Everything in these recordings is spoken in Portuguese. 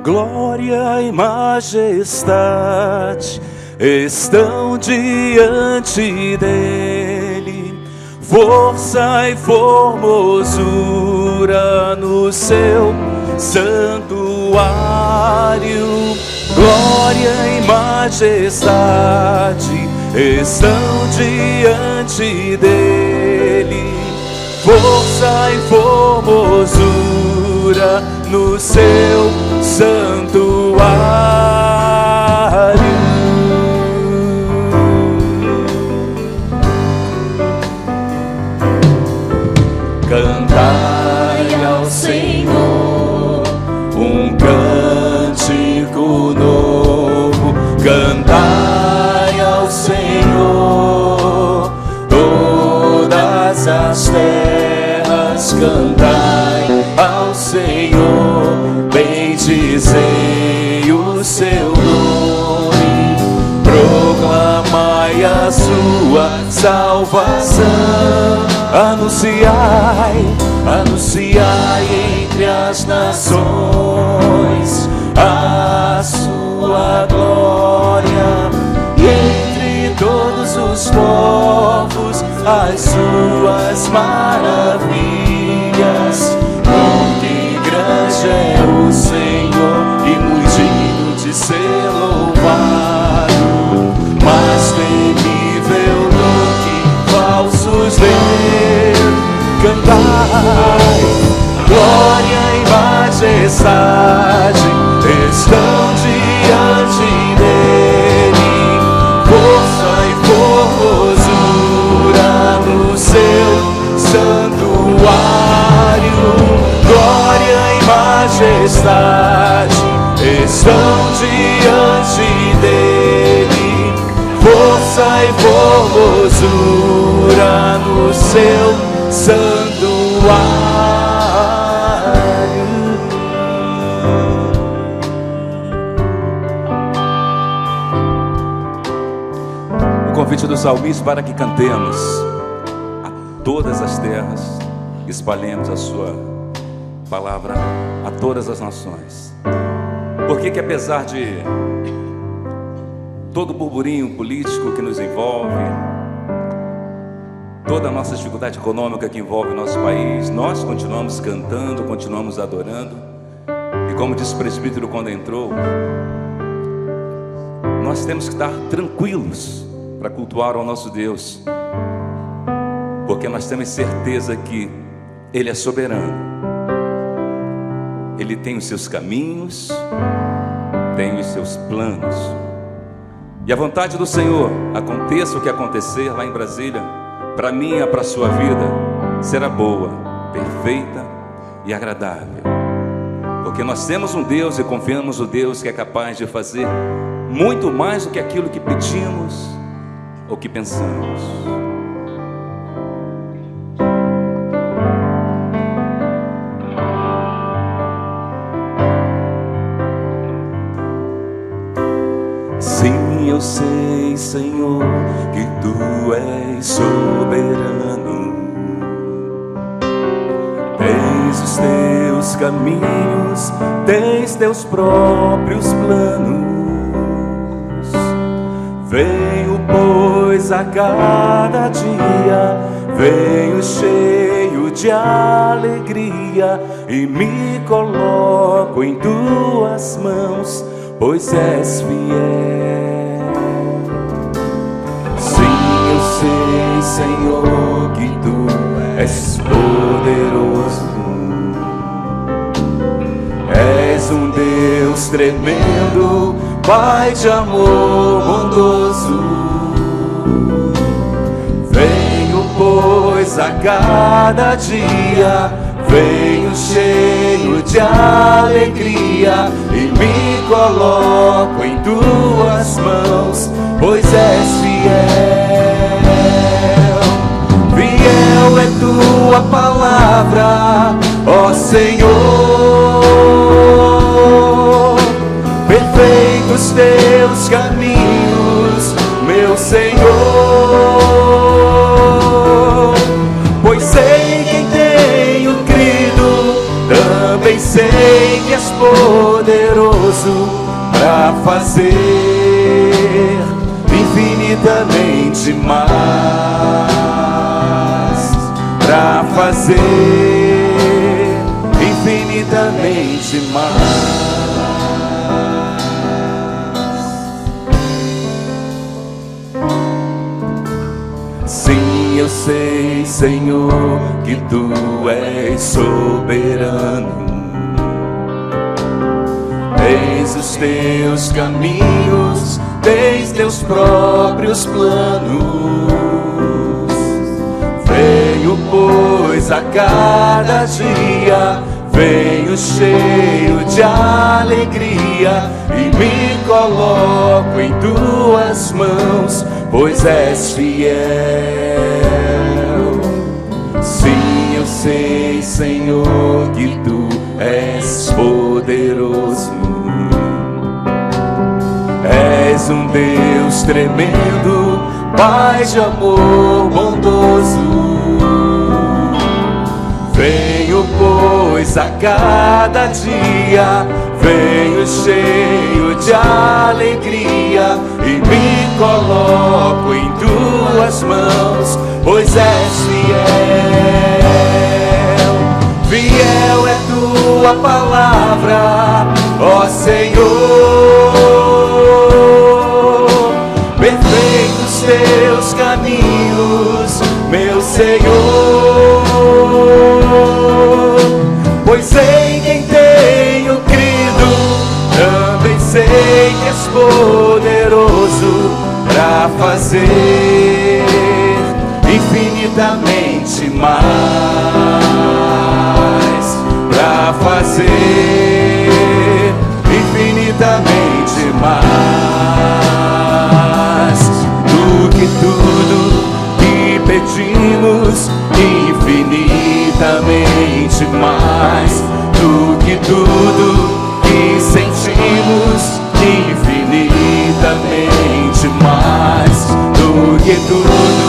Glória e majestade estão diante dele, força e formosura no seu santuário. Glória e majestade estão diante dele, força e formosura no seu santuário. Cantai ao Senhor um cântico novo, cantai ao Senhor todas as terras, cantai ao Senhor, bendizei o seu nome, proclamai a sua salvação, anunciai, anunciai entre as nações a sua glória, e entre todos os povos as suas maravilhas. Porque grande é o Senhor e muito digno de ser louvado, mais temível do que falsos deuses. Cantai, glória e majestade estão diante dele, força e formosura no seu santuário. Glória e majestade estão diante dele, força e formosura no seu santuário. O convite do salmista para que cantemos a todas as terras, espalhemos a sua palavra a todas as nações. Porque que apesar de todo o burburinho político que nos envolve, toda a nossa dificuldade econômica que envolve o nosso país, nós continuamos cantando, continuamos adorando. E como disse o presbítero quando entrou, nós temos que estar tranquilos para cultuar ao nosso Deus, porque nós temos certeza que Ele é soberano. Ele tem os seus caminhos, tem os seus planos. E a vontade do Senhor, aconteça o que acontecer lá em Brasília, para mim e para a sua vida, será boa, perfeita e agradável. Porque nós temos um Deus e confiamos no Deus que é capaz de fazer muito mais do que aquilo que pedimos ou que pensamos. Sim, eu sei, Senhor, que Tu és soberano. Tens os Teus caminhos, tens Teus próprios planos. Venho, pois, a cada dia, venho cheio de alegria e me coloco em Tuas mãos, pois és fiel. Sim, eu sei, Senhor, que Tu és poderoso. És um Deus tremendo, Pai de amor bondoso. Venho, pois, a cada dia, venho cheio de alegria e me coloco em Tuas mãos, pois és fiel. Fiel é Tua palavra, ó Senhor. Perfeitos Teus caminhos, meu Senhor. Pois sei que em tenho crido, também sei que és poderoso. fazer infinitamente mais, para fazer infinitamente mais. Sim, eu sei, Senhor, que Tu és soberano. Eis os Teus caminhos, eis Teus próprios planos. Venho, pois, a cada dia, venho cheio de alegria e me coloco em Tuas mãos, pois és fiel. Sim, eu sei, Senhor, que Tu és poderoso. És um Deus tremendo, Pai de amor bondoso. Venho, pois, a cada dia, venho cheio de alegria e me coloco em Tuas mãos, pois és fiel. Fiel é Tua palavra, ó Senhor. Perfeitos Teus caminhos, meu Senhor. Pois em quem tenho crido, também sei que és poderoso para fazer infinitamente mais, para fazer infinitamente mais do que tudo que pedimos, infinitamente mais do que tudo que sentimos, infinitamente mais do que tudo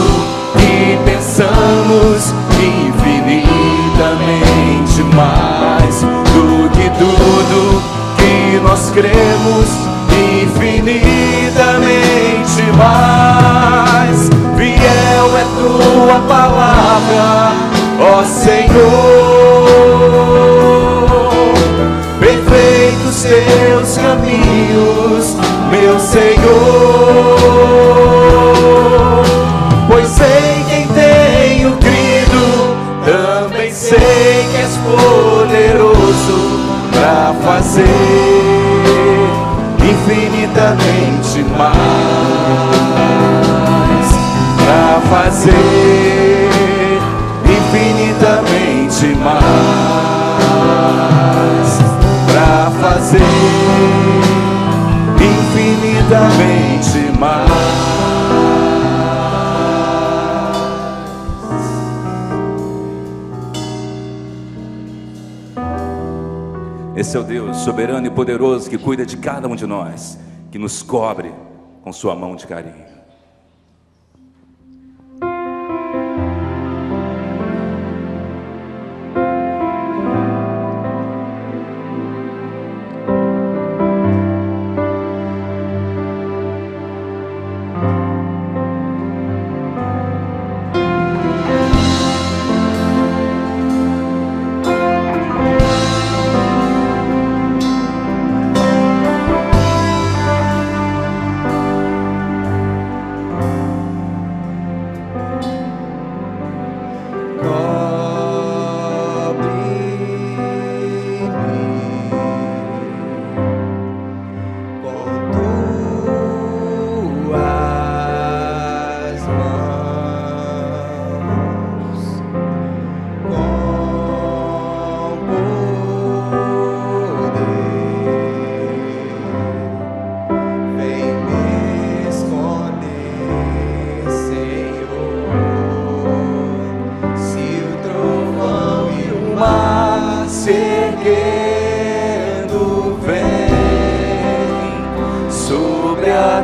que pensamos, infinitamente mais do que tudo que nós cremos, infinitamente mais. Fiel é Tua palavra, ó Senhor. Perfeitos Teus caminhos, meu Senhor. Pois em quem tenho crido, também sei que és poderoso para fazer infinitamente mais, para fazer infinitamente mais, para fazer infinitamente mais. Esse é o Deus soberano e poderoso que cuida de cada um de nós, que nos cobre com Sua mão de carinho.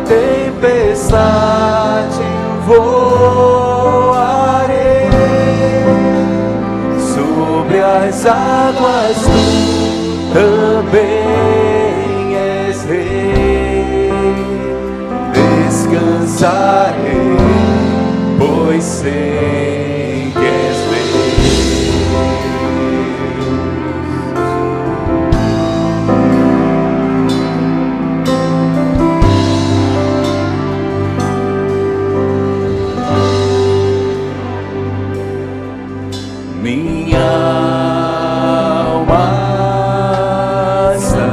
Tempestade voarei, sobre as águas Tu também és rei. descansarei, pois sei que és minha alma está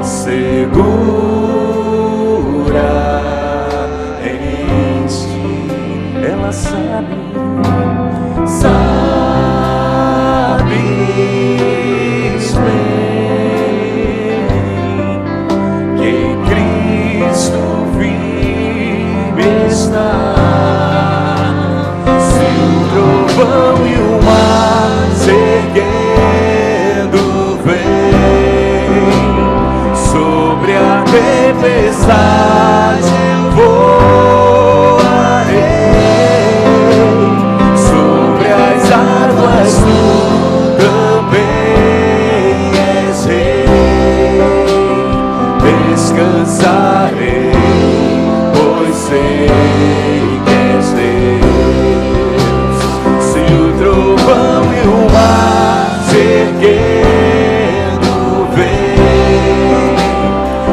segura em ti. Ela sabes bem que em Cristo vive está. Vão e o mar seguindo vem sobre a tempestade voarei, sobre as águas tu também és rei. Descansarei, pois sei que és Deus. O trovão e o mar seguindo vem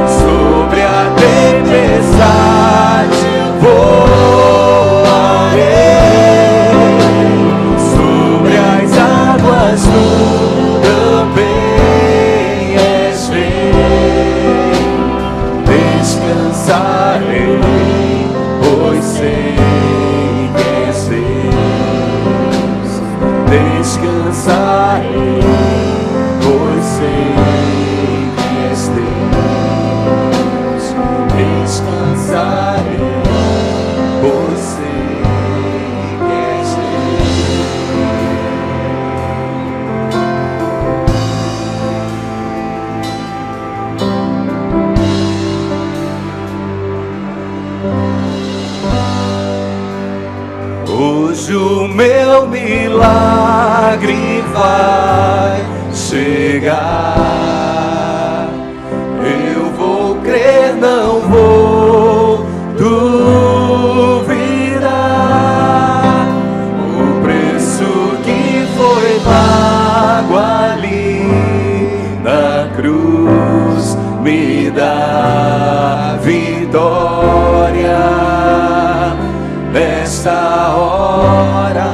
sobre a tempestade voarei, sobre as águas tu também és rei. Descansarei, pois sei que és Deus. Descansarei, pois sei que és Deus. Descansarei, pois sei que és Deus. Hoje o meu milagre vai chegar. Eu vou crer, não vou duvidar. O preço que foi pago ali na cruz me dá vitória nesta hora.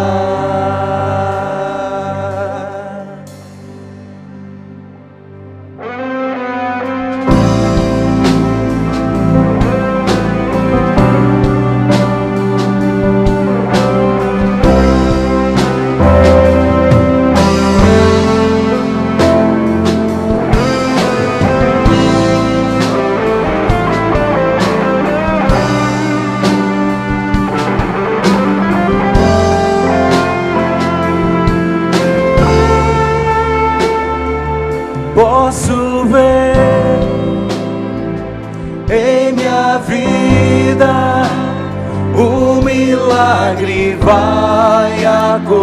Posso ver em minha vida o milagre vai acontecer.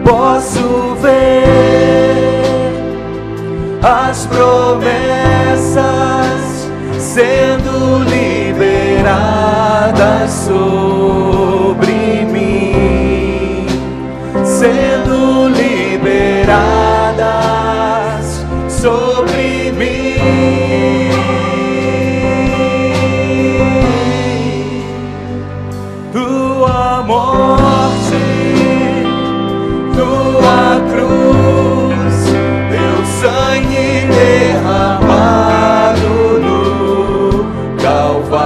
Posso ver as promessas sendo liberadas sobre mim, sendo liberadas sobre mim. Tua morte, tua cruz, teu sangue derramado no Calvário.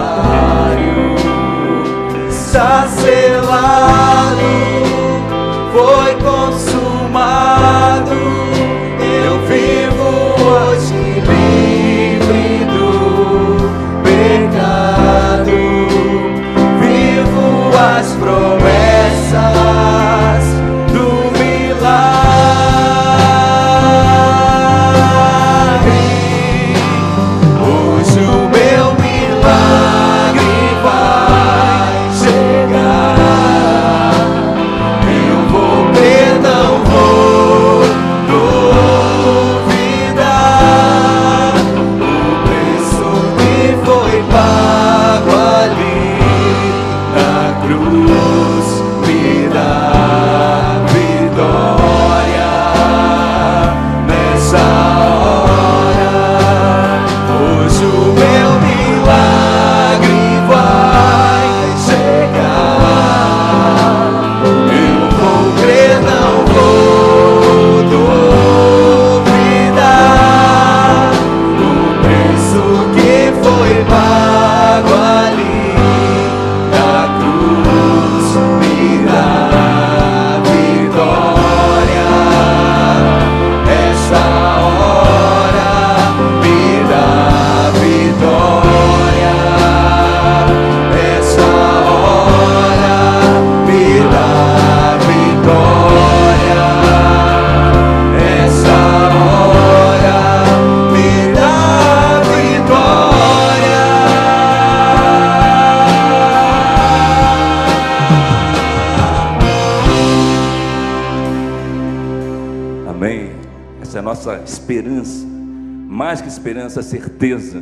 nossa esperança, mais que esperança, a certeza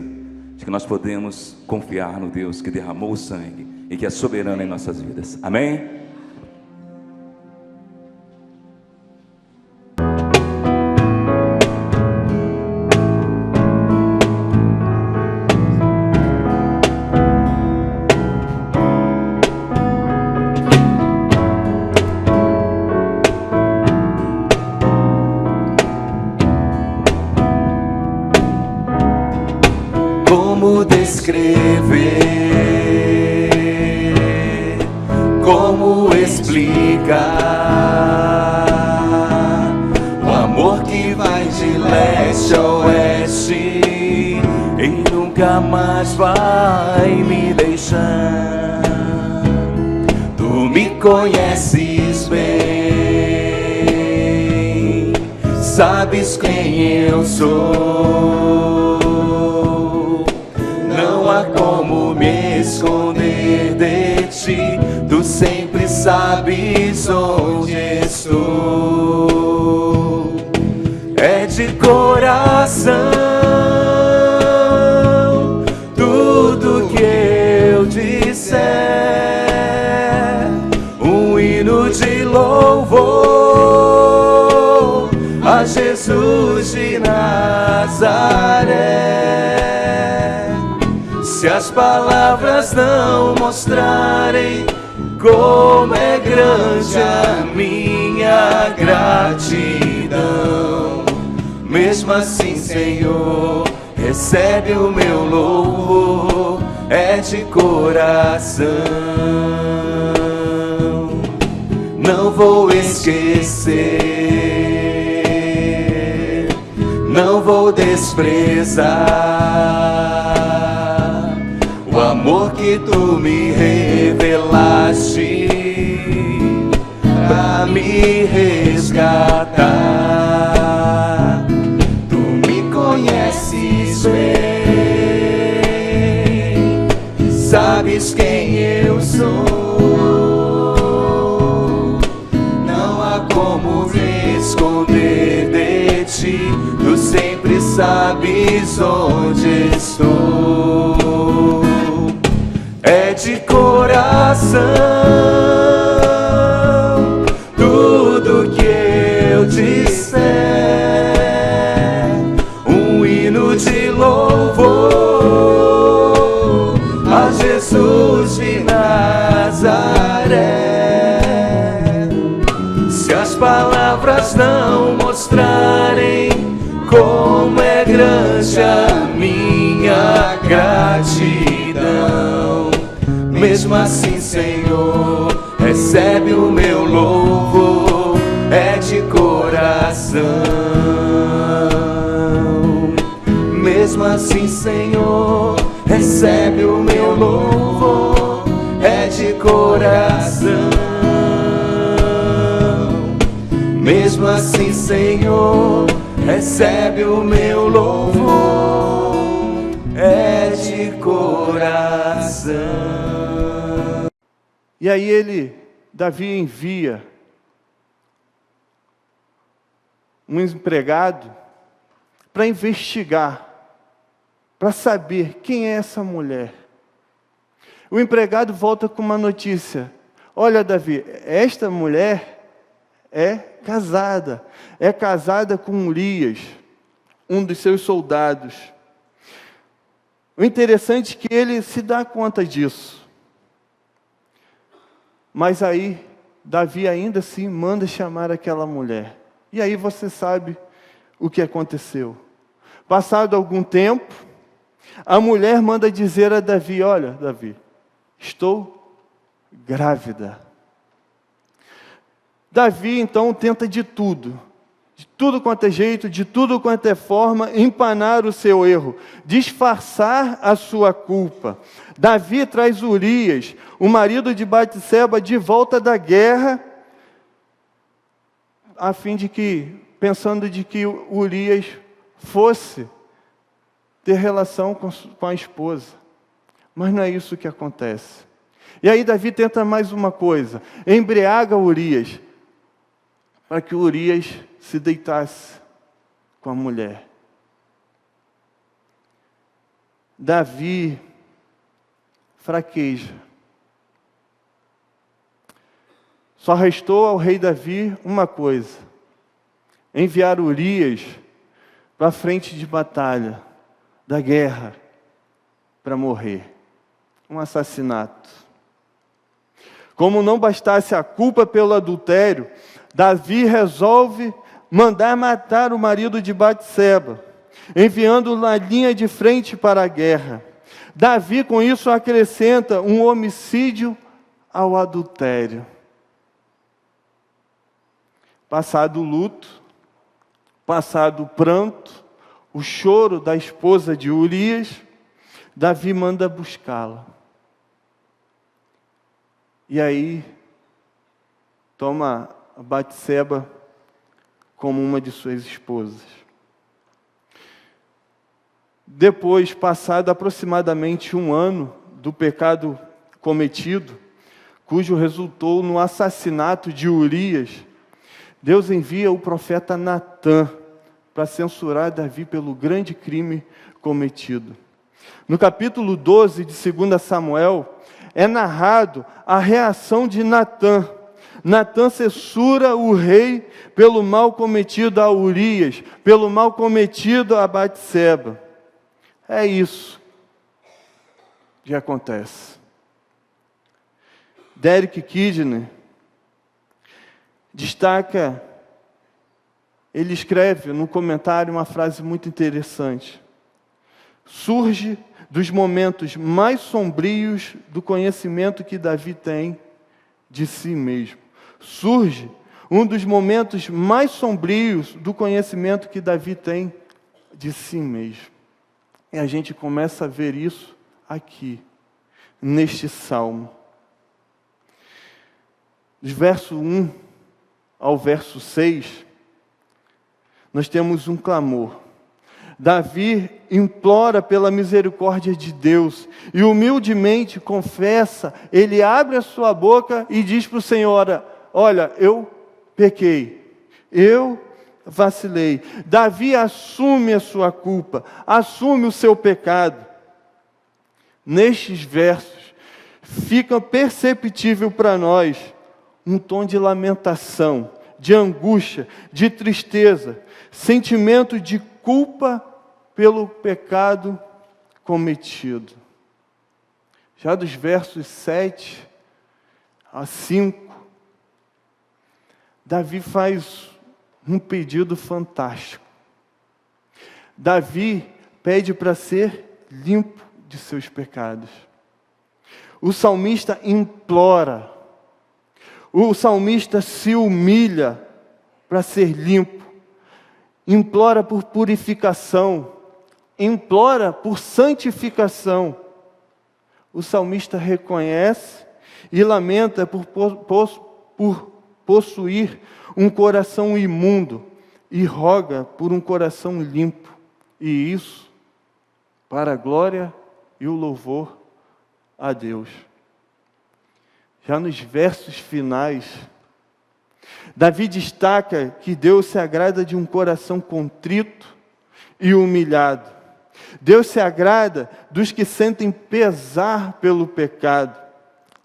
de que nós podemos confiar no Deus que derramou o sangue e que é soberano em nossas vidas. Amém? Como descrever, como explicar o amor que vai de leste a oeste e nunca mais vai me deixar. Tu me conheces bem, sabes quem eu sou. Não há como me esconder de ti, tu sempre sabes onde estou. É de coração tudo que eu disser, um hino de louvor a Jesus de Nazaré. Se as palavras não mostrarem como é grande a minha gratidão, mesmo assim, Senhor, recebe o meu louvor, é de coração. Não vou esquecer, não vou desprezar o amor que tu me revelaste pra me resgatar. Tu me conheces bem, sabes quem eu sou. Não há como me esconder de ti, tu sempre sabes onde estou. É de coração tudo que eu disser, um hino de louvor a Jesus de Nazaré. Se as palavras não mostrarem como é grande a minha gratidão, mesmo assim, Senhor, recebe o meu louvor, é de coração. Mesmo assim, Senhor, recebe o meu louvor, é de coração. Mesmo assim, Senhor, recebe o meu louvor, é de coração. E aí Davi envia um empregado para investigar, para saber quem é essa mulher. O empregado volta com uma notícia: olha, Davi, esta mulher é casada com Urias, um dos seus soldados. O interessante é que ele se dá conta disso. Mas aí, Davi ainda assim manda chamar aquela mulher. E aí você sabe o que aconteceu. Passado algum tempo, a mulher manda dizer a Davi: olha, Davi, estou grávida. Davi então tenta de tudo quanto é jeito, de tudo quanto é forma, empanar o seu erro, disfarçar a sua culpa. Davi traz Urias, o marido de Batseba, de volta da guerra, a fim de que, pensando de que Urias fosse ter relação com a esposa. Mas não é isso que acontece. E aí Davi tenta mais uma coisa: embriaga Urias, para que Urias se deitasse com a mulher. Davi fraqueja. Só restou ao rei Davi uma coisa: enviar Urias para a frente de batalha, da guerra, para morrer. Um assassinato. Como não bastasse a culpa pelo adultério, Davi resolve mandar matar o marido de Batseba, enviando-o na linha de frente para a guerra. Davi, com isso, acrescenta um homicídio ao adultério. Passado o luto, passado o pranto, o choro da esposa de Urias, Davi manda buscá-la. E aí, toma a Batseba como uma de suas esposas. Depois, passado aproximadamente 1 ano do pecado cometido, cujo resultou no assassinato de Urias, Deus envia o profeta Natã para censurar Davi pelo grande crime cometido. No capítulo 12 de 2 Samuel, é narrado a reação de Natã. Natã censura o rei pelo mal cometido a Urias, pelo mal cometido a Batseba. É isso que acontece. Derek Kidner destaca, ele escreve no comentário uma frase muito interessante. Surge dos momentos mais sombrios do conhecimento que Davi tem de si mesmo. Surge um dos momentos mais sombrios do conhecimento que Davi tem de si mesmo. E a gente começa a ver isso aqui, neste salmo. Dos verso 1 ao verso 6, nós temos um clamor. Davi implora pela misericórdia de Deus e humildemente confessa, ele abre a sua boca e diz para o Senhor: olha, eu pequei, eu vacilei. Davi assume a sua culpa, assume o seu pecado. Nestes versos, fica perceptível para nós um tom de lamentação, de angústia, de tristeza, sentimento de culpa pelo pecado cometido. Já dos versos 7 a 5, Davi faz um pedido fantástico. Davi pede para ser limpo de seus pecados. O salmista implora, o salmista se humilha para ser limpo, implora por purificação, implora por santificação. O salmista reconhece e lamenta por possuir um coração imundo e roga por um coração limpo, e isso para a glória e o louvor a Deus. Já nos versos finais, Davi destaca que Deus se agrada de um coração contrito e humilhado. Deus se agrada dos que sentem pesar pelo pecado.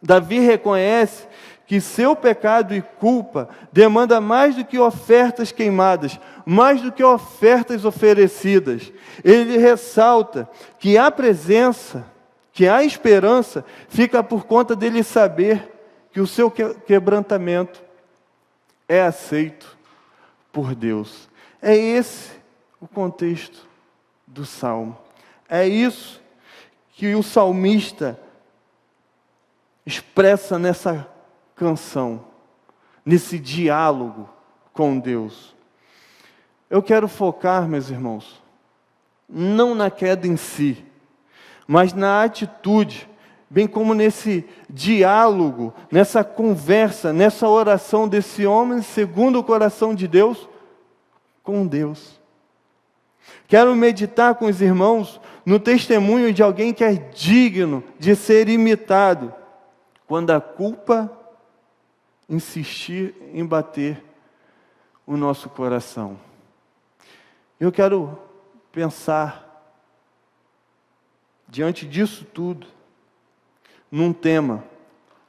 Davi reconhece que seu pecado e culpa demanda mais do que ofertas queimadas, mais do que ofertas oferecidas. Ele ressalta que a presença, que a esperança, fica por conta dele saber que o seu quebrantamento é aceito por Deus. É esse o contexto do Salmo. É isso que o salmista expressa nessa canção, nesse diálogo com Deus. Eu quero focar, meus irmãos, não na queda em si, mas na atitude, bem como nesse diálogo, nessa conversa, nessa oração desse homem segundo o coração de Deus, com Deus. Quero meditar com os irmãos no testemunho de alguém que é digno de ser imitado, quando a culpa insistir em bater o nosso coração. Eu quero pensar, diante disso tudo, num tema,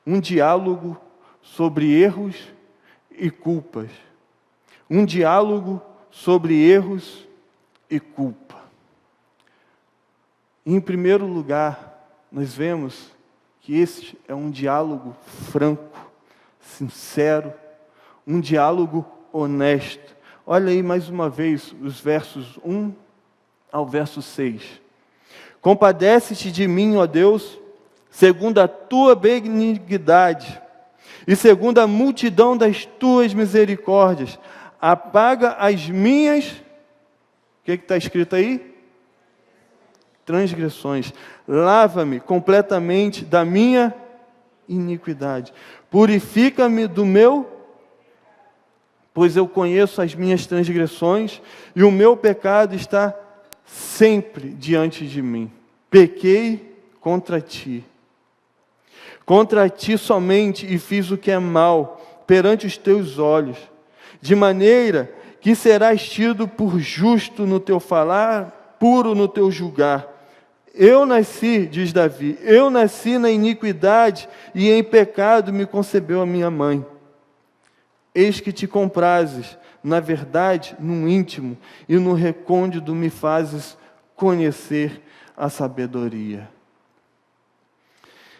um diálogo sobre erros e culpas. Um diálogo sobre erros e culpa. Em primeiro lugar, nós vemos que esse é um diálogo franco, sincero, um diálogo honesto. Olha aí mais uma vez os versos 1 ao verso 6. Compadece-te de mim, ó Deus, segundo a tua benignidade e segundo a multidão das tuas misericórdias. Apaga as minhas... O que está escrito aí? Transgressões. Lava-me completamente da minha iniquidade. Purifica-me do meu... Pois eu conheço as minhas transgressões e o meu pecado está sempre diante de mim. Pequei contra ti. Contra ti somente e fiz o que é mal perante os teus olhos, de maneira que serás tido por justo no teu falar, puro no teu julgar. Eu nasci, diz Davi, eu nasci na iniquidade e em pecado me concebeu a minha mãe. Eis que te comprases, na verdade, no íntimo, e no recôndito me fazes conhecer a sabedoria.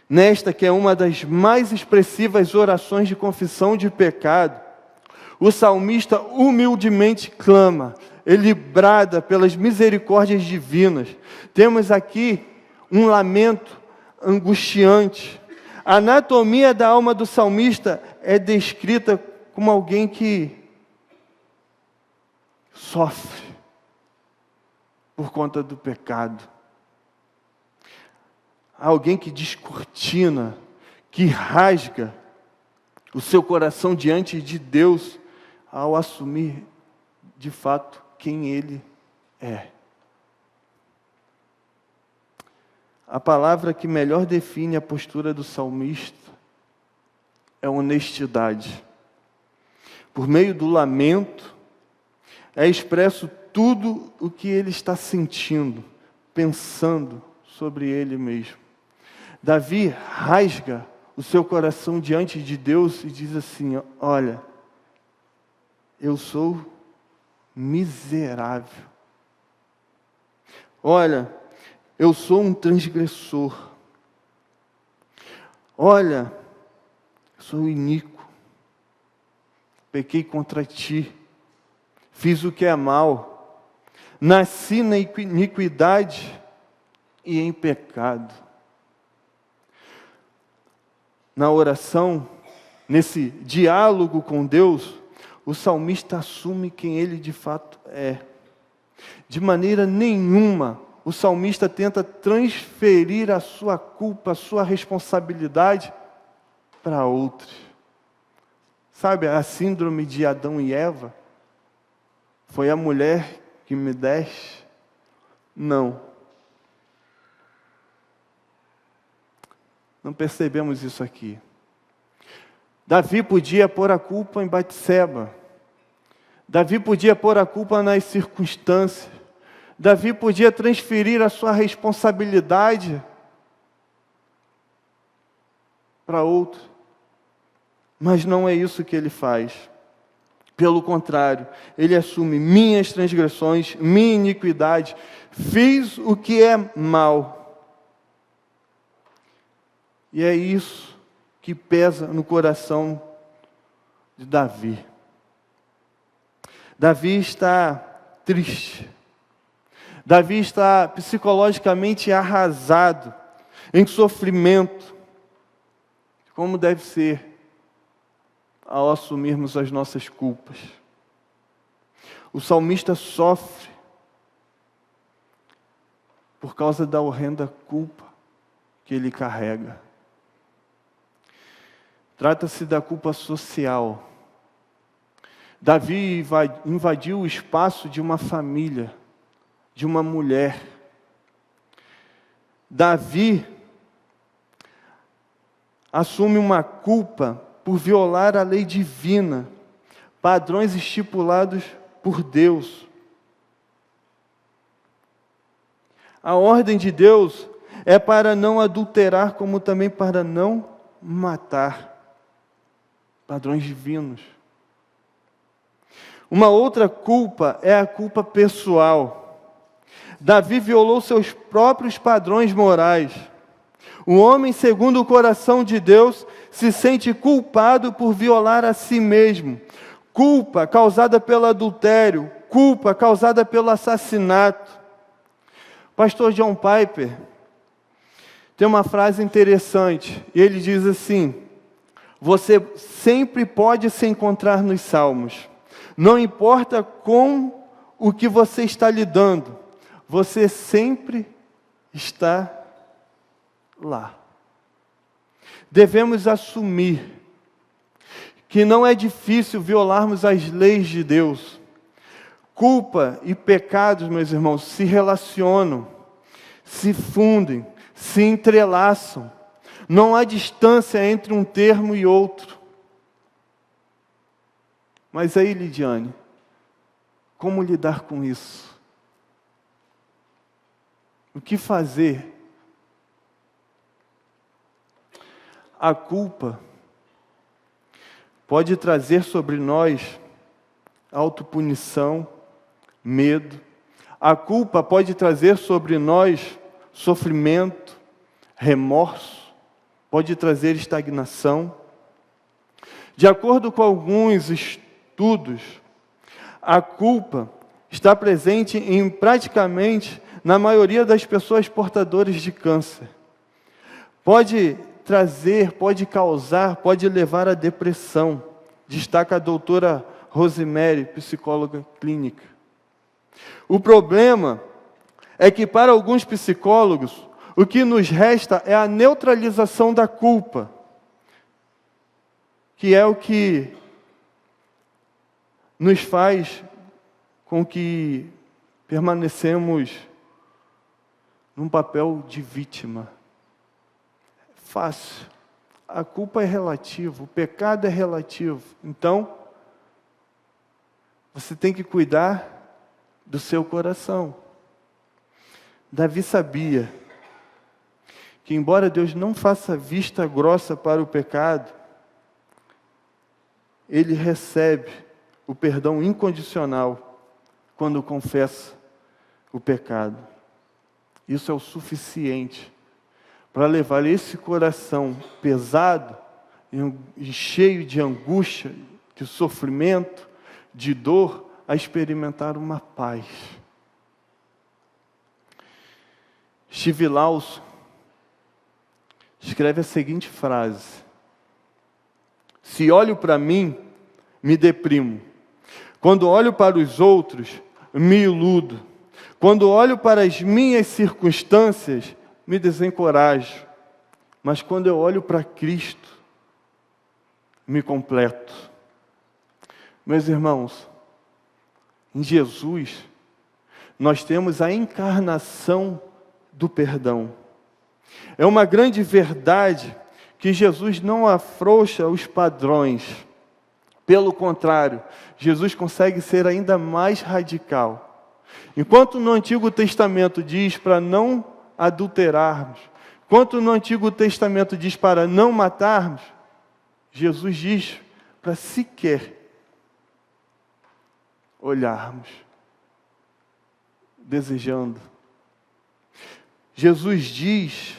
Nesta que é uma das mais expressivas orações de confissão de pecado, o salmista humildemente clama, ele brada pelas misericórdias divinas. Temos aqui um lamento angustiante. A anatomia da alma do salmista é descrita como alguém que sofre por conta do pecado. Alguém que descortina, que rasga o seu coração diante de Deus ao assumir de fato quem Ele é. A palavra que melhor define a postura do salmista é honestidade. Por meio do lamento, é expresso tudo o que ele está sentindo, pensando sobre ele mesmo. Davi rasga o seu coração diante de Deus e diz assim: olha, eu sou miserável. Olha, eu sou um transgressor. Olha, eu sou iníquo. Pequei contra ti, fiz o que é mal, nasci na iniquidade e em pecado. Na oração, nesse diálogo com Deus, o salmista assume quem ele de fato é. De maneira nenhuma, o salmista tenta transferir a sua culpa, a sua responsabilidade para outros. Sabe, a síndrome de Adão e Eva? Foi a mulher que me deste? Não. Não percebemos isso aqui. Davi podia pôr a culpa em Batseba. Davi podia pôr a culpa nas circunstâncias. Davi podia transferir a sua responsabilidade para outro. Mas não é isso que ele faz. Pelo contrário, ele assume minhas transgressões, minha iniquidade. Fiz o que é mal. E é isso que pesa no coração de Davi. Davi está triste. Davi está psicologicamente arrasado, em sofrimento, como deve ser ao assumirmos as nossas culpas. O salmista sofre por causa da horrenda culpa que ele carrega. Trata-se da culpa social. Davi invadiu o espaço de uma família, de uma mulher. Davi assume uma culpa por violar a lei divina, padrões estipulados por Deus. A ordem de Deus é para não adulterar, como também para não matar. Padrões divinos. Uma outra culpa é a culpa pessoal. Davi violou seus próprios padrões morais. O homem, segundo o coração de Deus, se sente culpado por violar a si mesmo. Culpa causada pelo adultério, culpa causada pelo assassinato. Pastor John Piper tem uma frase interessante. Ele diz assim: você sempre pode se encontrar nos Salmos. Não importa com o que você está lidando, você sempre está lá. Devemos assumir que não é difícil violarmos as leis de Deus. Culpa e pecados, meus irmãos, se relacionam, se fundem, se entrelaçam. Não há distância entre um termo e outro. Mas aí, Lidiane, como lidar com isso? O que fazer? A culpa pode trazer sobre nós autopunição, medo. A culpa pode trazer sobre nós sofrimento, remorso, pode trazer estagnação. De acordo com alguns estudos, a culpa está presente em praticamente na maioria das pessoas portadoras de câncer. Pode trazer, pode causar, pode levar à depressão, destaca a doutora Rosemary, psicóloga clínica. O problema é que para alguns psicólogos, o que nos resta é a neutralização da culpa, que é o que nos faz com que permanecemos num papel de vítima. Fácil. A culpa é relativa, o pecado é relativo. Então, você tem que cuidar do seu coração. Davi sabia que, embora Deus não faça vista grossa para o pecado, ele recebe o perdão incondicional quando confessa o pecado. Isso é o suficiente para levar esse coração pesado e cheio de angústia, de sofrimento, de dor, a experimentar uma paz. Steve Lawson escreve a seguinte frase: se olho para mim, me deprimo. Quando olho para os outros, me iludo. Quando olho para as minhas circunstâncias, me desencorajo. Mas quando eu olho para Cristo, me completo. Meus irmãos, em Jesus, nós temos a encarnação do perdão. É uma grande verdade que Jesus não afrouxa os padrões. Pelo contrário, Jesus consegue ser ainda mais radical. Enquanto no Antigo Testamento diz para não adulterarmos, enquanto no Antigo Testamento diz para não matarmos, Jesus diz para sequer olharmos, desejando. Jesus diz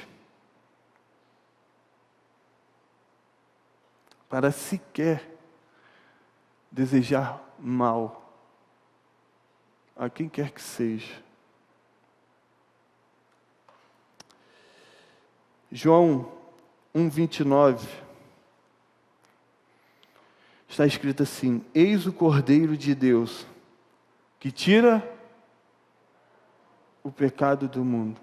para sequer desejar mal a quem quer que seja. João 1:29 está escrito assim: eis o Cordeiro de Deus que tira o pecado do mundo.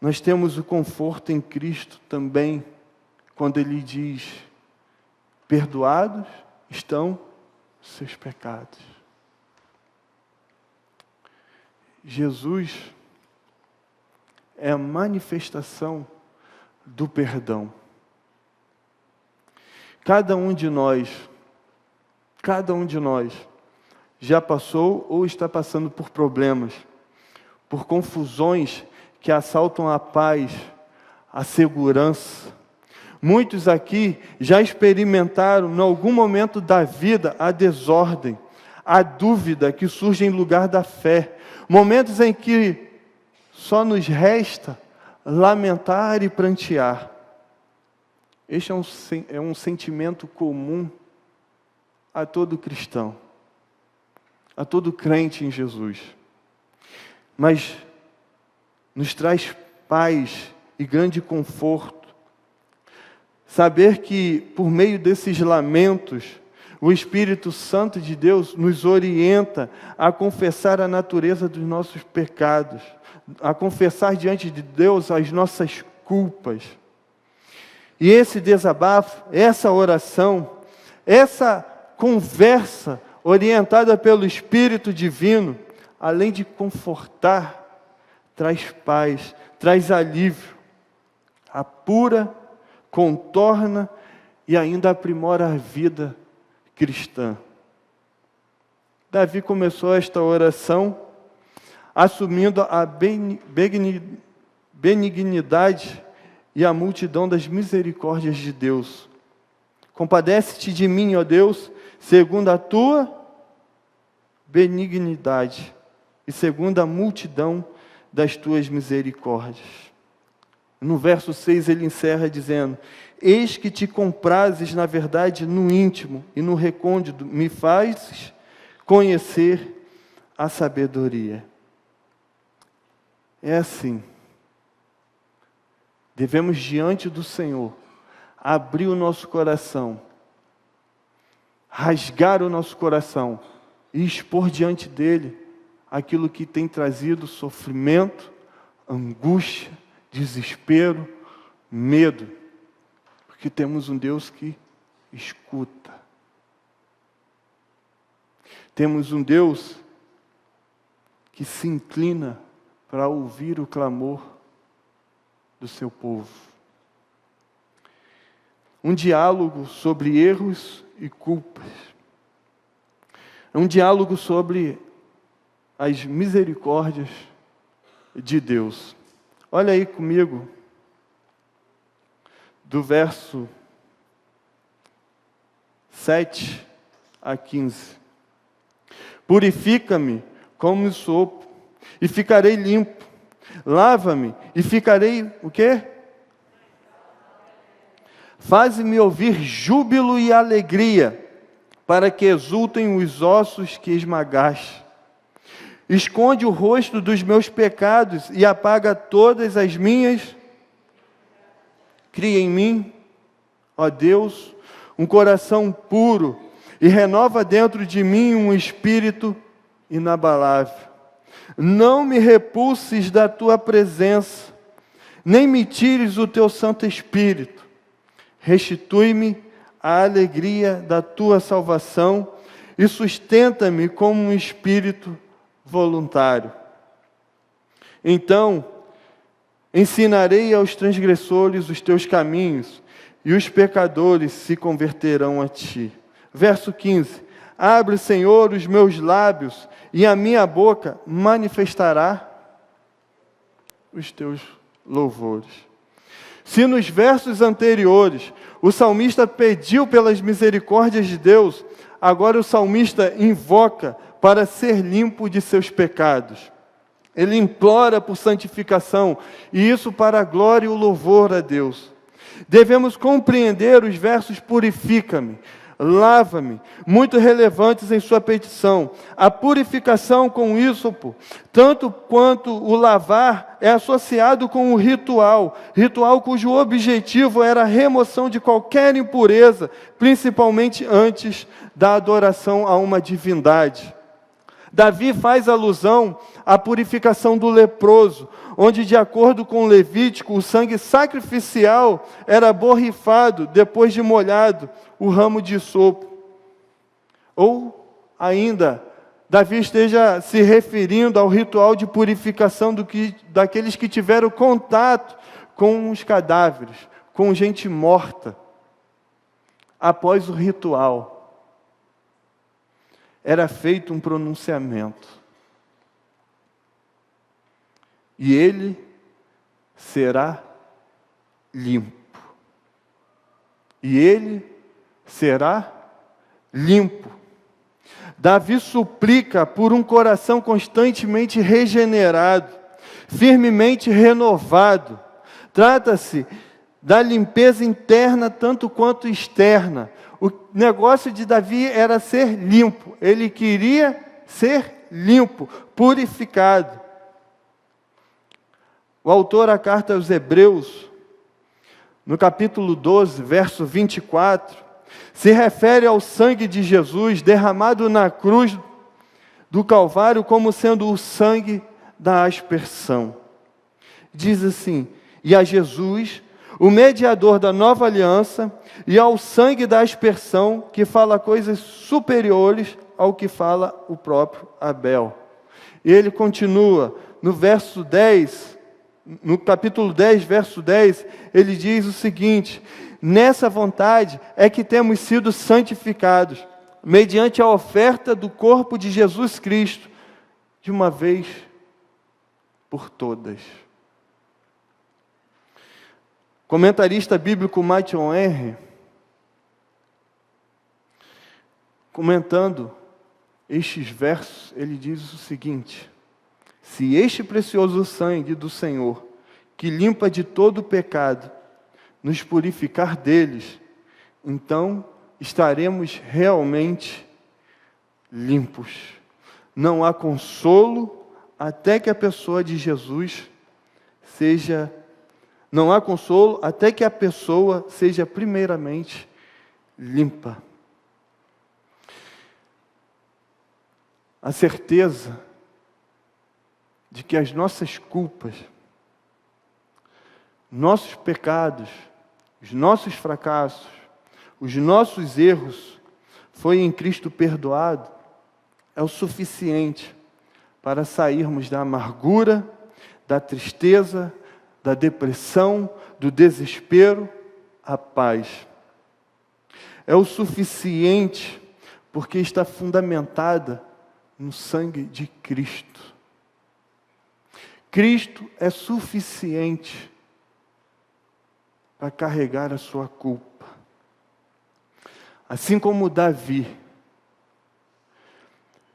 Nós temos o conforto em Cristo também, quando Ele diz: perdoados estão seus pecados. Jesus é a manifestação do perdão. Cada um de nós já passou ou está passando por problemas, por confusões que assaltam a paz, a segurança. Muitos aqui já experimentaram, em algum momento da vida, a desordem, a dúvida que surge em lugar da fé. Momentos em que só nos resta lamentar e prantear. Este é um sentimento comum a todo cristão, a todo crente em Jesus. Mas nos traz paz e grande conforto saber que, por meio desses lamentos, o Espírito Santo de Deus nos orienta a confessar a natureza dos nossos pecados, a confessar diante de Deus as nossas culpas. E esse desabafo, essa oração, essa conversa orientada pelo Espírito Divino, além de confortar, traz paz, traz alívio, apura, contorna e ainda aprimora a vida cristã. Davi começou esta oração assumindo a benignidade e a multidão das misericórdias de Deus. Compadece-te de mim, ó Deus, segundo a tua benignidade e segundo a multidão das tuas misericórdias. No verso 6 ele encerra dizendo: eis que te comprases, na verdade, no íntimo e no recôndito, me fazes conhecer a sabedoria. É assim. Devemos, diante do Senhor, abrir o nosso coração, rasgar o nosso coração e expor diante dele aquilo que tem trazido sofrimento, angústia, desespero, medo. Porque temos um Deus que escuta. Temos um Deus que se inclina para ouvir o clamor do seu povo. Um diálogo sobre erros e culpas. Um diálogo sobre as misericórdias de Deus. Olha aí comigo, do verso 7 a 15. Purifica-me como sopo, e ficarei limpo. Lava-me, e ficarei, o quê? Faze-me ouvir júbilo e alegria, para que exultem os ossos que esmagaste. Esconde o rosto dos meus pecados e apaga todas as minhas. Cria em mim, ó Deus, um coração puro e renova dentro de mim um espírito inabalável. Não me repulses da tua presença, nem me tires o teu Santo Espírito. Restitui-me a alegria da tua salvação e sustenta-me como um espírito voluntário. Então, ensinarei aos transgressores os teus caminhos, e os pecadores se converterão a ti. Verso 15. Abre, Senhor, os meus lábios, e a minha boca manifestará os teus louvores. Se nos versos anteriores o salmista pediu pelas misericórdias de Deus, agora o salmista invoca para ser limpo de seus pecados. Ele implora por santificação, e isso para a glória e o louvor a Deus. Devemos compreender os versos purifica-me, lava-me, muito relevantes em sua petição. A purificação com ísopo, tanto quanto o lavar, é associado com o ritual cujo objetivo era a remoção de qualquer impureza, principalmente antes da adoração a uma divindade. Davi faz alusão à purificação do leproso, onde, de acordo com Levítico, o sangue sacrificial era borrifado depois de molhado o ramo de hisopo. Ou ainda, Davi esteja se referindo ao ritual de purificação daqueles que tiveram contato com os cadáveres, com gente morta. Após o ritual, era feito um pronunciamento. e ele será limpo. E ele será limpo. Davi suplica por um coração constantemente regenerado, firmemente renovado. Trata-se da limpeza interna tanto quanto externa. O negócio de Davi era ser limpo. Ele queria ser limpo, purificado. O autor da carta aos Hebreus, no capítulo 12, verso 24, se refere ao sangue de Jesus derramado na cruz do Calvário como sendo o sangue da aspersão. Diz assim: e a Jesus, o mediador da nova aliança, e ao sangue da aspersão, que fala coisas superiores ao que fala o próprio Abel. E ele continua, no verso 10, no capítulo 10, verso 10, ele diz o seguinte: nessa vontade é que temos sido santificados, mediante a oferta do corpo de Jesus Cristo, de uma vez por todas. Comentarista bíblico Matthew Henry, comentando estes versos, ele diz o seguinte: se este precioso sangue do Senhor, que limpa de todo o pecado, nos purificar deles, então estaremos realmente limpos. Não há consolo até que a pessoa de Jesus seja... Não há consolo até que a pessoa seja primeiramente limpa. A certeza de que as nossas culpas, nossos pecados, os nossos fracassos, os nossos erros, foi em Cristo perdoado, é o suficiente para sairmos da amargura, da tristeza, da depressão, do desespero, à paz. É o suficiente porque está fundamentada no sangue de Cristo. Cristo é suficiente para carregar a sua culpa. Assim como Davi,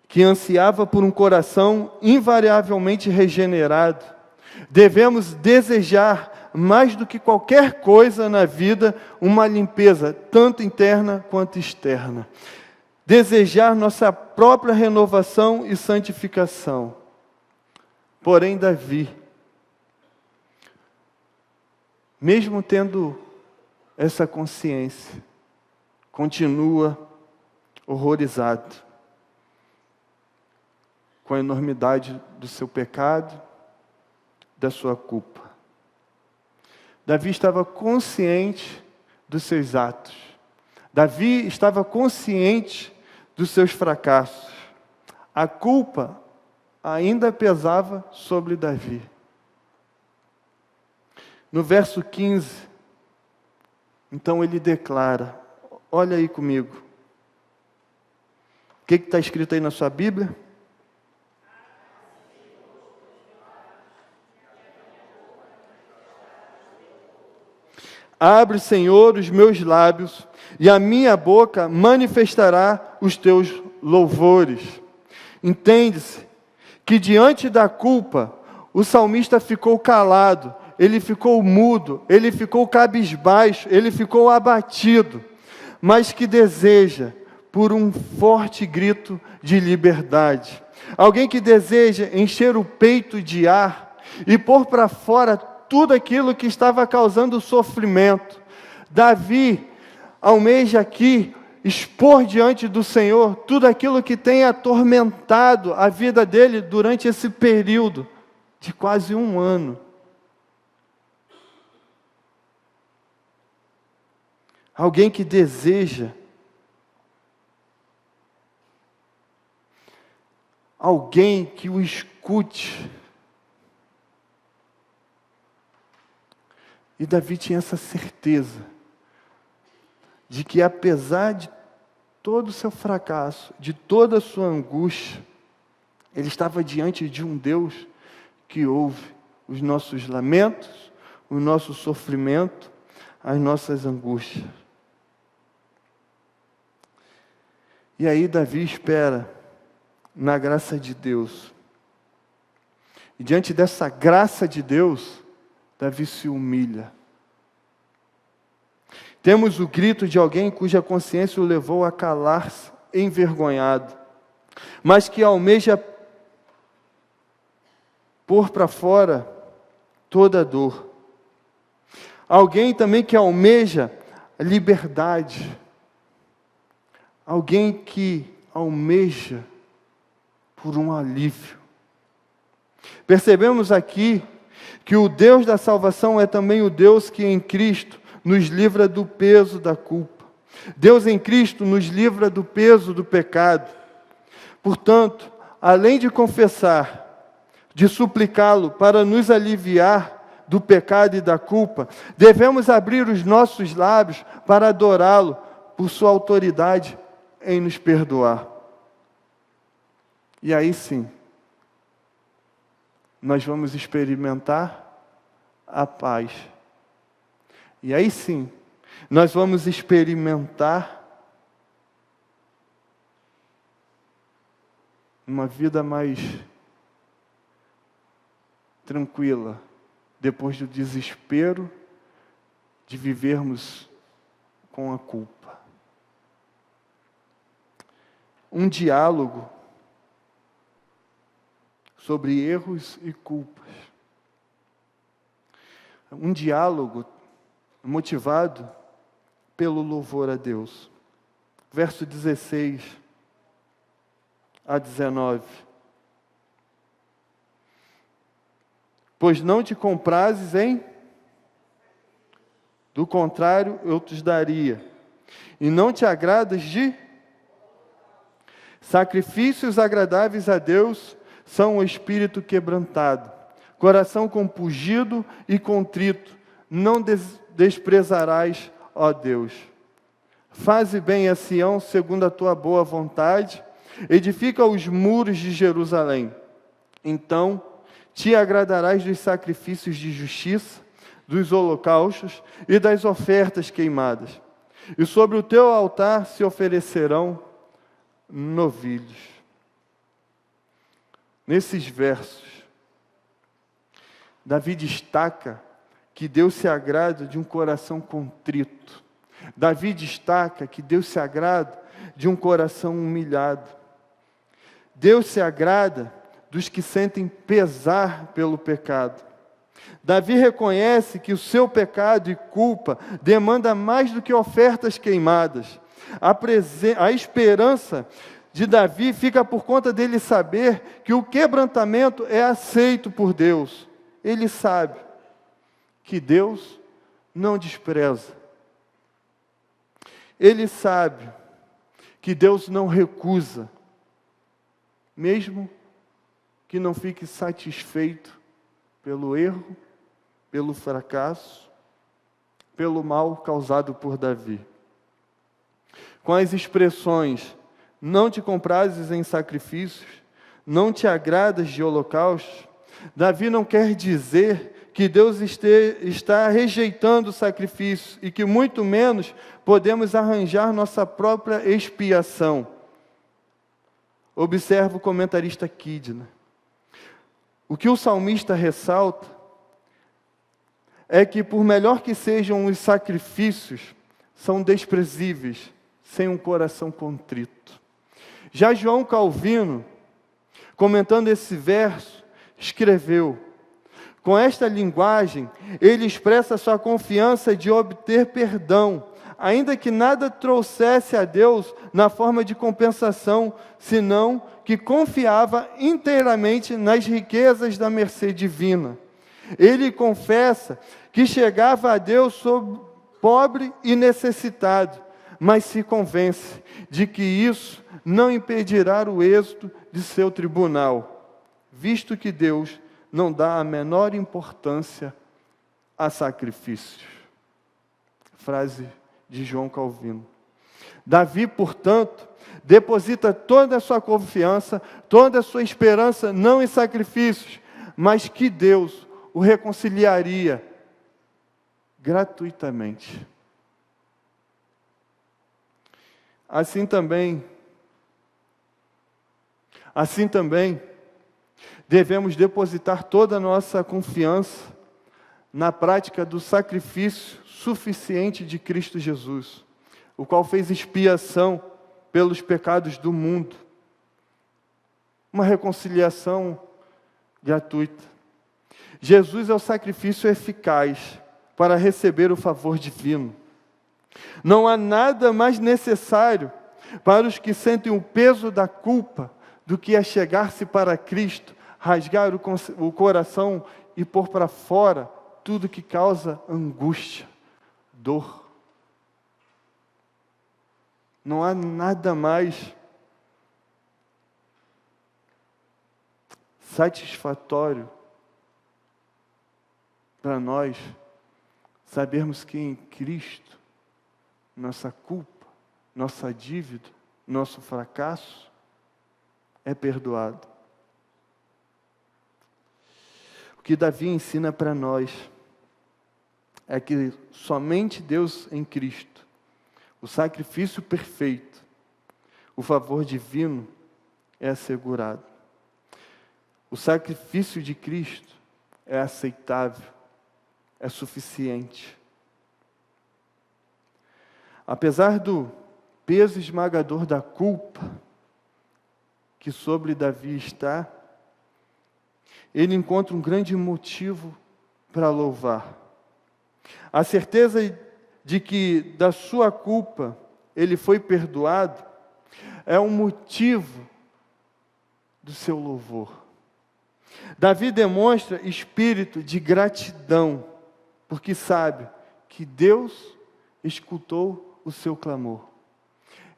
que ansiava por um coração invariavelmente regenerado, devemos desejar, mais do que qualquer coisa na vida, uma limpeza, tanto interna quanto externa. Desejar nossa própria renovação e santificação. Porém, Davi, mesmo tendo essa consciência, continua horrorizado com a enormidade do seu pecado, da sua culpa. Davi estava consciente dos seus atos. Davi estava consciente dos seus fracassos. A culpa ainda pesava sobre Davi. No verso 15, então ele declara, olha aí comigo. O que está escrito aí na sua Bíblia? Abre, Senhor, os meus lábios, e a minha boca manifestará os teus louvores. Entende-se que diante da culpa, o salmista ficou calado, ele ficou mudo, ele ficou cabisbaixo, ele ficou abatido, mas que deseja por um forte grito de liberdade. Alguém que deseja encher o peito de ar e pôr para fora tudo aquilo que estava causando sofrimento. Davi almeja aqui expor diante do Senhor tudo aquilo que tem atormentado a vida dele durante esse período de quase 1 ano. Alguém que deseja, alguém que o escute. E Davi tinha essa certeza de que, apesar de todo o seu fracasso, de toda a sua angústia, ele estava diante de um Deus que ouve os nossos lamentos, o nosso sofrimento, as nossas angústias. E aí Davi espera na graça de Deus. E diante dessa graça de Deus, Davi se humilha. Temos o grito de alguém cuja consciência o levou a calar-se envergonhado, mas que almeja pôr para fora toda a dor. Alguém também que almeja liberdade. Alguém que almeja por um alívio. Percebemos aqui que o Deus da salvação é também o Deus que em Cristo nos livra do peso da culpa. Deus em Cristo nos livra do peso do pecado. Portanto, além de confessar, de suplicá-lo para nos aliviar do pecado e da culpa, devemos abrir os nossos lábios para adorá-lo por sua autoridade em nos perdoar. E aí sim, nós vamos experimentar a paz. E aí sim, nós vamos experimentar uma vida mais tranquila, depois do desespero de vivermos com a culpa. Um diálogo sobre erros e culpas. Um diálogo motivado pelo louvor a Deus. Verso 16 a 19. Pois não te comprases em... Do contrário, eu te daria. E não te agradas de... Sacrifícios agradáveis a Deus são o espírito quebrantado, coração compungido e contrito, não desprezarás, ó Deus. Faze bem a Sião segundo a tua boa vontade, edifica os muros de Jerusalém. Então te agradarás dos sacrifícios de justiça, dos holocaustos e das ofertas queimadas. E sobre o teu altar se oferecerão novilhos. Nesses versos, Davi destaca que Deus se agrada de um coração contrito. Davi destaca que Deus se agrada de um coração humilhado. Deus se agrada dos que sentem pesar pelo pecado. Davi reconhece que o seu pecado e culpa demanda mais do que ofertas queimadas. A esperança de Davi fica por conta dele saber que o quebrantamento é aceito por Deus. Ele sabe que Deus não despreza. Ele sabe que Deus não recusa, mesmo que não fique satisfeito pelo erro, pelo fracasso, pelo mal causado por Davi. Com as expressões, não te comprases em sacrifícios, não te agradas de holocaustos, Davi não quer dizer que Deus está rejeitando o sacrifício e que muito menos podemos arranjar nossa própria expiação. Observa o comentarista Kidner. O que o salmista ressalta é que, por melhor que sejam os sacrifícios, são desprezíveis sem um coração contrito. Já João Calvino, comentando esse verso, escreveu: com esta linguagem, ele expressa sua confiança de obter perdão, ainda que nada trouxesse a Deus na forma de compensação, senão que confiava inteiramente nas riquezas da mercê divina. Ele confessa que chegava a Deus pobre e necessitado, mas se convence de que isso não impedirá o êxito de seu tribunal, visto que Deus não dá a menor importância a sacrifícios. Frase de João Calvino. Davi, portanto, deposita toda a sua confiança, toda a sua esperança, não em sacrifícios, mas que Deus o reconciliaria gratuitamente. Assim também, devemos depositar toda a nossa confiança na prática do sacrifício suficiente de Cristo Jesus, o qual fez expiação pelos pecados do mundo. Uma reconciliação gratuita. Jesus é o sacrifício eficaz para receber o favor divino. Não há nada mais necessário para os que sentem o peso da culpa do que achegar-se para Cristo, rasgar o coração e pôr para fora tudo que causa angústia, dor. Não há nada mais satisfatório para nós sabermos que em Cristo nossa culpa, nossa dívida, nosso fracasso é perdoado. O que Davi ensina para nós é que somente Deus em Cristo, o sacrifício perfeito, o favor divino é assegurado. O sacrifício de Cristo é aceitável, é suficiente. Apesar do peso esmagador da culpa que sobre Davi está, ele encontra um grande motivo para louvar. A certeza de que da sua culpa ele foi perdoado é um motivo do seu louvor. Davi demonstra espírito de gratidão, porque sabe que Deus escutou o seu clamor.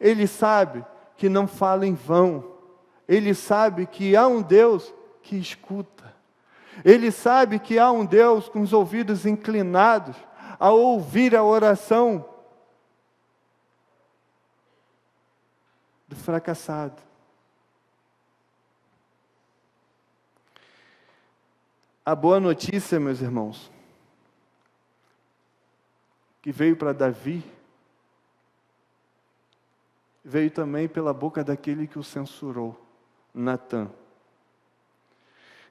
Ele sabe que não fala em vão. Ele sabe que há um Deus que escuta. Ele sabe que há um Deus com os ouvidos inclinados a ouvir a oração do fracassado. A boa notícia, meus irmãos, que veio para Davi, veio também pela boca daquele que o censurou, Natã.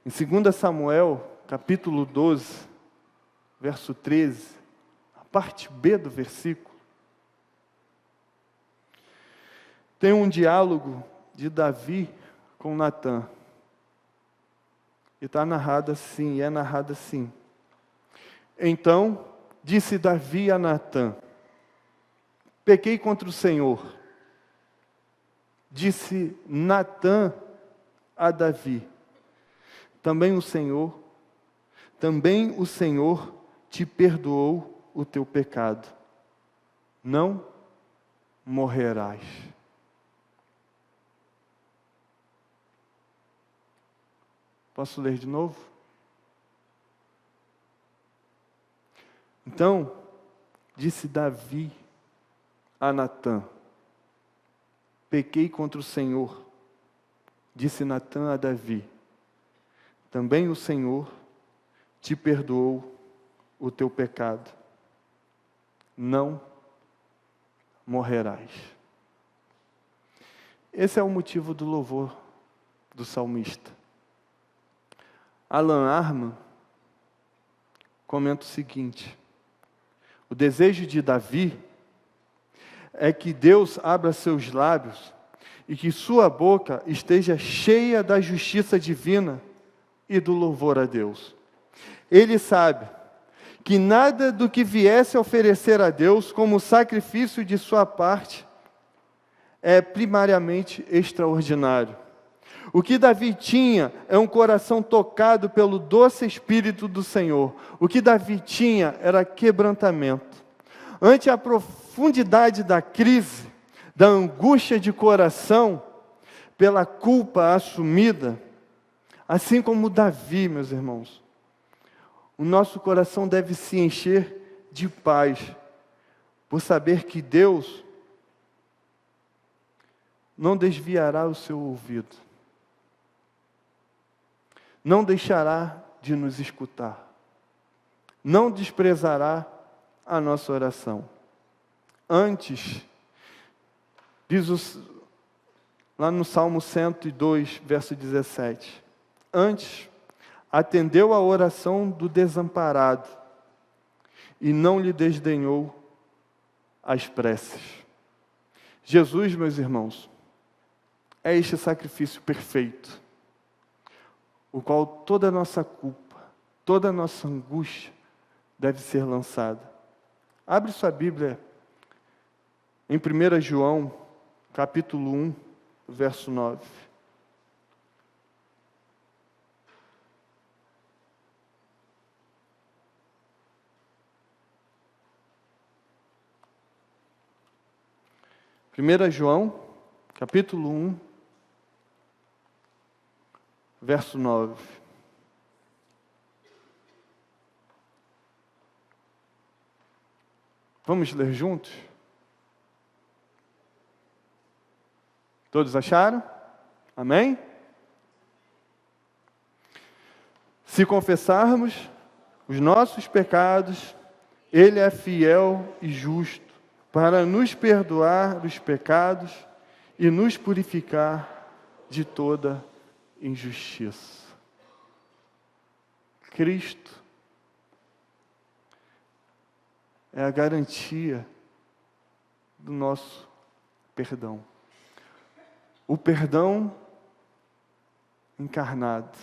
Em 2 Samuel, capítulo 12, verso 13, a parte B do versículo, tem um diálogo de Davi com Natã. E está narrado assim, Então, disse Davi a Natã: pequei contra o Senhor. Disse Natã a Davi: também o Senhor te perdoou o teu pecado. Não morrerás. Posso ler de novo? Então, disse Davi a Natã: pequei contra o Senhor. Disse Natã a Davi: também o Senhor te perdoou o teu pecado. Não morrerás. Esse é o motivo do louvor do salmista. Alan Arman comenta o seguinte: o desejo de Davi é que Deus abra seus lábios e que sua boca esteja cheia da justiça divina e do louvor a Deus. Ele sabe que nada do que viesse a oferecer a Deus como sacrifício de sua parte é primariamente extraordinário. O que Davi tinha é um coração tocado pelo doce Espírito do Senhor. O que Davi tinha era quebrantamento. Ante a profundidade da crise, da angústia de coração, pela culpa assumida, assim como Davi, meus irmãos, o nosso coração deve se encher de paz, por saber que Deus não desviará o seu ouvido, não deixará de nos escutar. não desprezará a nossa oração. Antes, diz lá no Salmo 102, verso 17, antes, atendeu a oração do desamparado e não lhe desdenhou as preces. Jesus, meus irmãos, é este sacrifício perfeito, o qual toda a nossa culpa, toda a nossa angústia deve ser lançada. Abre sua Bíblia em 1 João, capítulo 1, verso 9. Primeira João, capítulo 1, verso 9. Vamos ler juntos? Todos acharam? Amém? Se confessarmos os nossos pecados, Ele é fiel e justo para nos perdoar os pecados e nos purificar de toda injustiça. Cristo é a garantia do nosso perdão. O perdão encarnado.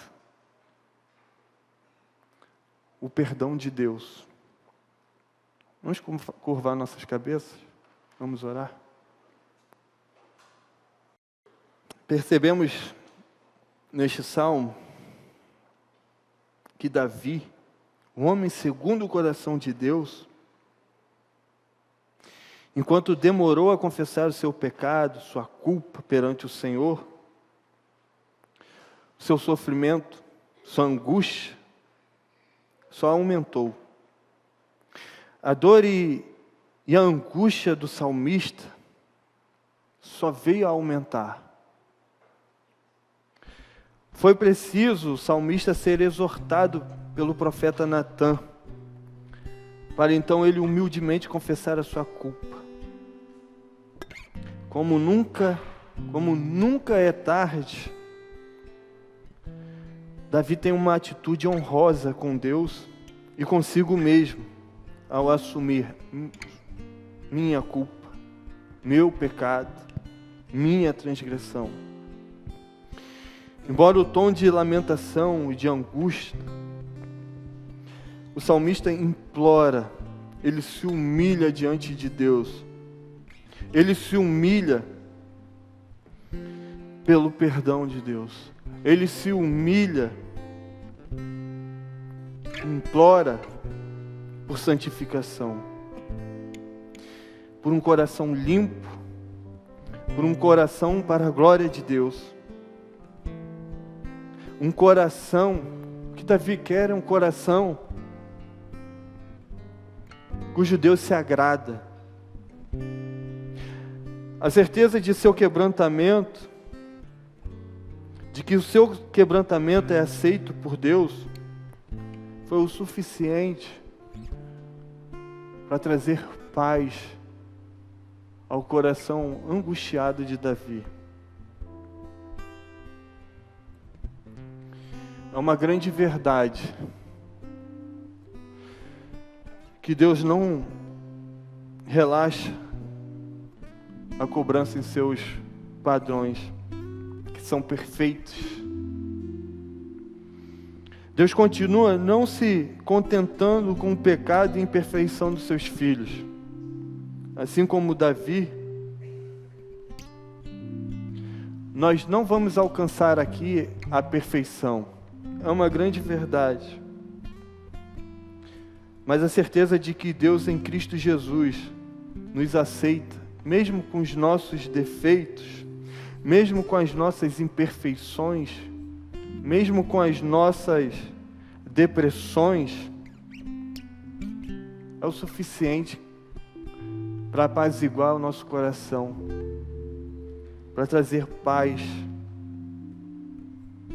O perdão de Deus. Vamos curvar nossas cabeças? Vamos orar? Percebemos neste salmo que Davi, o homem segundo o coração de Deus, enquanto demorou a confessar o seu pecado, sua culpa perante o Senhor, o seu sofrimento, sua angústia, só aumentou. A dor e a angústia do salmista só veio a aumentar. Foi preciso o salmista ser exortado pelo profeta Natã, para então ele humildemente confessar a sua culpa. Como nunca é tarde, Davi tem uma atitude honrosa com Deus e consigo mesmo, ao assumir minha culpa, meu pecado, minha transgressão. Embora o tom de lamentação e de angústia, o salmista implora, ele se humilha diante de Deus. Ele se humilha pelo perdão de Deus. Ele se humilha, implora por santificação, por um coração limpo, por um coração para a glória de Deus. Um coração, o que Davi quer é um coração cujo Deus se agrada. A certeza de seu quebrantamento, de que o seu quebrantamento é aceito por Deus, foi o suficiente para trazer paz ao coração angustiado de Davi. É uma grande verdade que Deus não relaxa a cobrança em seus padrões, que são perfeitos. Deus continua não se contentando com o pecado e imperfeição dos seus filhos. Assim como Davi, nós não vamos alcançar aqui a perfeição. É uma grande verdade. Mas a certeza de que Deus em Cristo Jesus nos aceita, mesmo com os nossos defeitos, mesmo com as nossas imperfeições, mesmo com as nossas depressões, é o suficiente para apaziguar o nosso coração, para trazer paz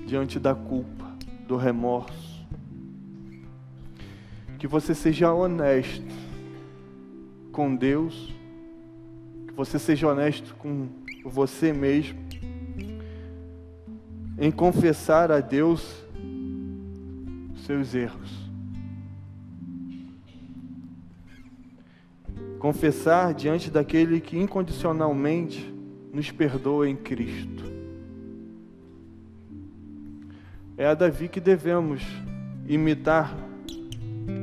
diante da culpa, do remorso. que você seja honesto com Deus, que você seja honesto com você mesmo, em confessar a Deus seus erros. Confessar diante daquele que incondicionalmente nos perdoa em Cristo. É a Davi que devemos imitar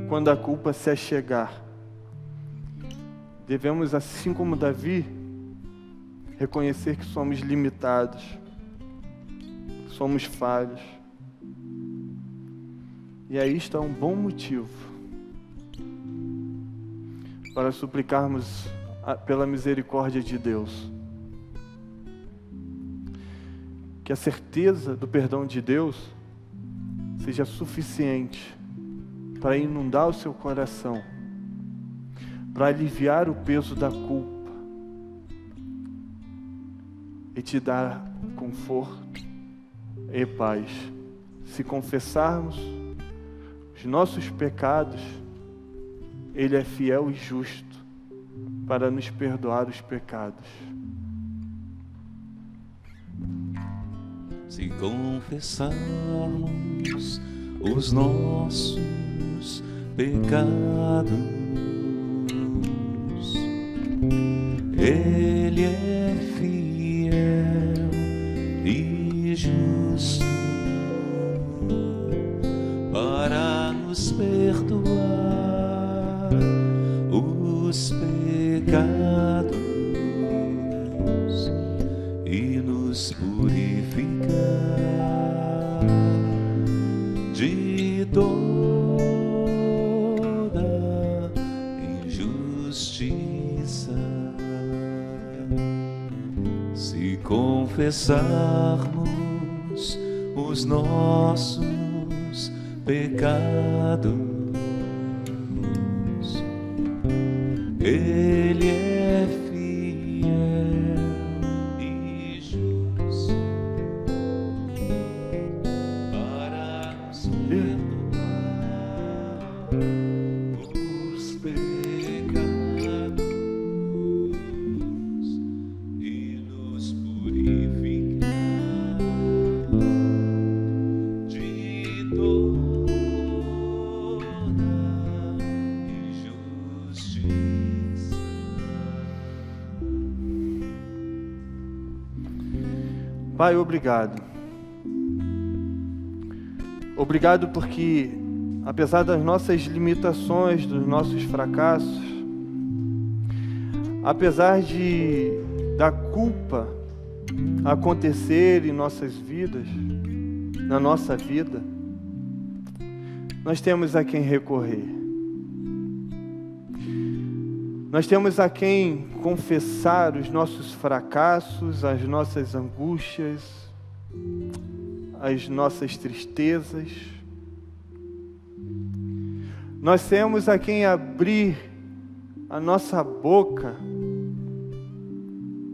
quando a culpa se achegar. Devemos, assim como Davi, reconhecer que somos limitados, somos falhos. E aí está um bom motivo para suplicarmos pela misericórdia de Deus. Que a certeza do perdão de Deus seja suficiente para inundar o seu coração, para aliviar o peso da culpa e te dar conforto e paz. Se confessarmos os nossos pecados, Ele é fiel e justo para nos perdoar os pecados. Se confessarmos os nossos pecados, Ele é fiel e justo para nos perdoar os pecados e nos purificar de toda injustiça. Se confessarmos os nossos pecados, Ele é fiel e justo para nos perdoar os pecados e nos purificar de toda injustiça. Pai, obrigado. Obrigado porque, apesar das nossas limitações, dos nossos fracassos, apesar da culpa acontecer em nossas vidas, na nossa vida, nós temos a quem recorrer. Nós temos a quem confessar os nossos fracassos, as nossas angústias, as nossas tristezas. Nós temos a quem abrir a nossa boca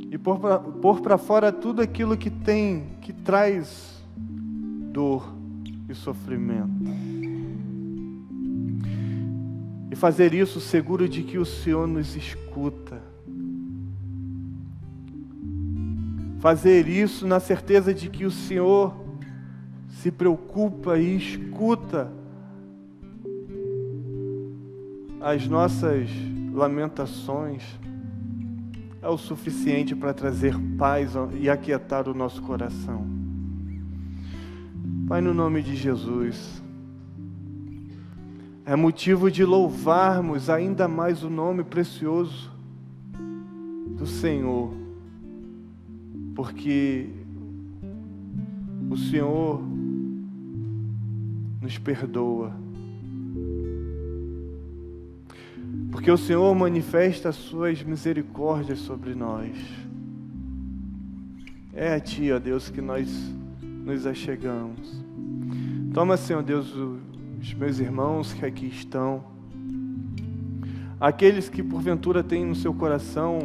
e pôr para fora tudo aquilo que traz dor e sofrimento. E fazer isso seguro de que o Senhor nos escuta. Fazer isso na certeza de que o Senhor se preocupa e escuta as nossas lamentações, é o suficiente para trazer paz e aquietar o nosso coração. Pai, no nome de Jesus, é motivo de louvarmos ainda mais o nome precioso do Senhor, porque o Senhor nos perdoa, porque o Senhor manifesta as suas misericórdias sobre nós. É a Ti, ó Deus, que nós nos achegamos. Toma, Senhor Deus, os meus irmãos que aqui estão, aqueles que porventura têm no seu coração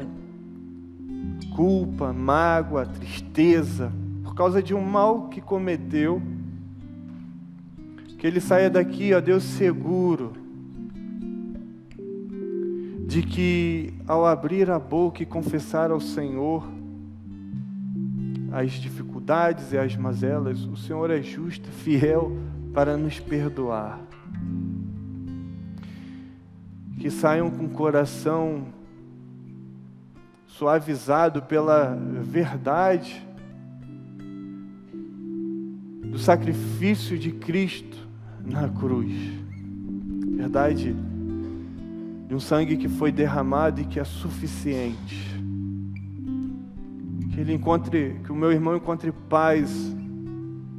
culpa, mágoa, tristeza, por causa de um mal que cometeu, que ele saia daqui, ó Deus, seguro de que ao abrir a boca e confessar ao Senhor as dificuldades e as mazelas, o Senhor é justo, fiel para nos perdoar. Que saiam com o coração suavizado pela verdade do sacrifício de Cristo na cruz. Verdade de um sangue que foi derramado e que é suficiente. Que o meu irmão encontre paz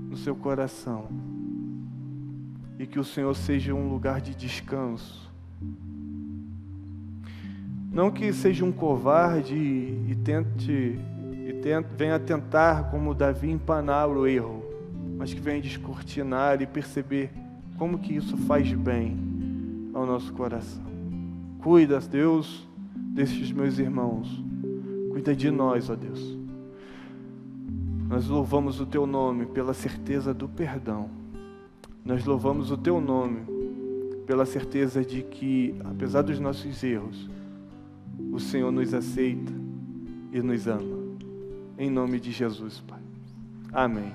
no seu coração. E que o Senhor seja um lugar de descanso. Não que seja um covarde e venha tentar, como Davi, empanar o erro, mas que venha descortinar e perceber como que isso faz bem ao nosso coração. Cuida, Deus, desses meus irmãos. Cuida de nós, ó Deus. Nós louvamos o Teu nome pela certeza do perdão. Nós louvamos o Teu nome pela certeza de que, apesar dos nossos erros, o Senhor nos aceita e nos ama. Em nome de Jesus, Pai. Amém.